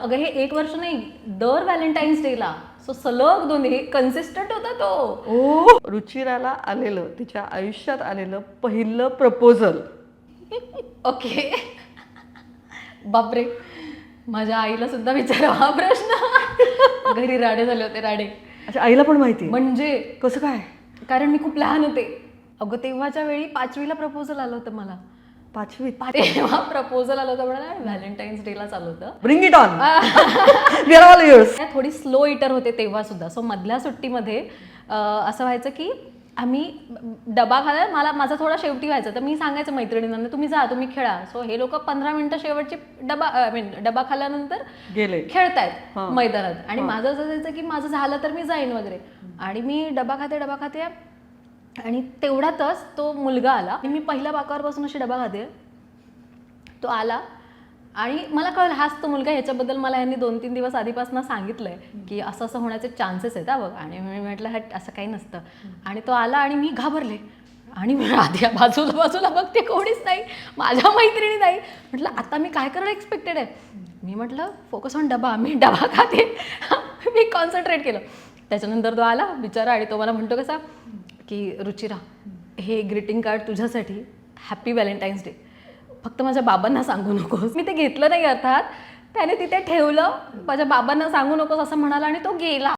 अगं हे 1 वर्ष नाही, दर व्हॅलेंटाईन्स डेला. सो सलग 2 हे कन्सिस्टंट होता तो. ओ रुचिराला आलेलं, तिच्या आयुष्यात आलेलं पहिलं प्रपोजल. ओके. बापरे, माझ्या आईला सुद्धा विचारा हा प्रश्न. घरी राडे झाले होते, राडे. अच्छा, आईला पण माहिती आहे? म्हणजे कसं काय? कारण मी खूप लहान होते. अगं तेव्हाच्या वेळी 5वीला प्रपोजल आलं होतं मला. 5वीत? तेव्हा प्रपोजल आलं होतं मला, व्हॅलेंटाईन्स डेला चालू होतं. Bring it on. We are all yours. थोडी स्लो इटर होते तेव्हा सुद्धा. सो मधल्या सुट्टीमध्ये असं व्हायचं की आम्ही डबा खायला, माझा थोडा शेवटी व्हायचा, तर मी सांगायचं मैत्रिणींना तुम्ही जा, तुम्ही खेळा. सो हे लोक 15 मिनिटं शेवटची डबा खाल्ल्यानंतर गेले खेळतायत मैदानात. आणि माझं असं जायचं की माझं झालं तर मी जाईन वगैरे. आणि मी डबा खाते आणि तेवढ्यातच तो मुलगा आला. मी पहिल्या बाकावर बसून अशी डबा खाते, तो आला आणि मला कळलं हाच तो मुलगा. ह्याच्याबद्दल मला यांनी 2-3 दिवस आधीपासून सांगितलंय की असं असं होण्याचे चान्सेस आहेत. बघ. आणि मी म्हटलं हट, असं काही नसतं. आणि तो आला आणि मी घाबरले आणि मी आधी बाजूला बघते, कोणीच नाही, माझ्या मैत्रिणी नाही. म्हटलं आता मी काय करायला एक्सपेक्टेड आहे. मी म्हटलं फोकस ऑन डबा, मी डबा खाते. मी कॉन्सन्ट्रेट केलं. त्याच्यानंतर तो आला बिचारा आणि तो मला म्हणतो कसा की रुचिरा, हे ग्रीटिंग कार्ड तुझ्यासाठी, हॅपी व्हॅलेंटाईन्स डे, फक्त माझ्या बाबांना सांगू नकोस. मी ते घेतलं नाही अर्थात. त्याने तिथे ठेवलं, माझ्या बाबांना सांगू नकोस असं म्हणाला आणि तो गेला.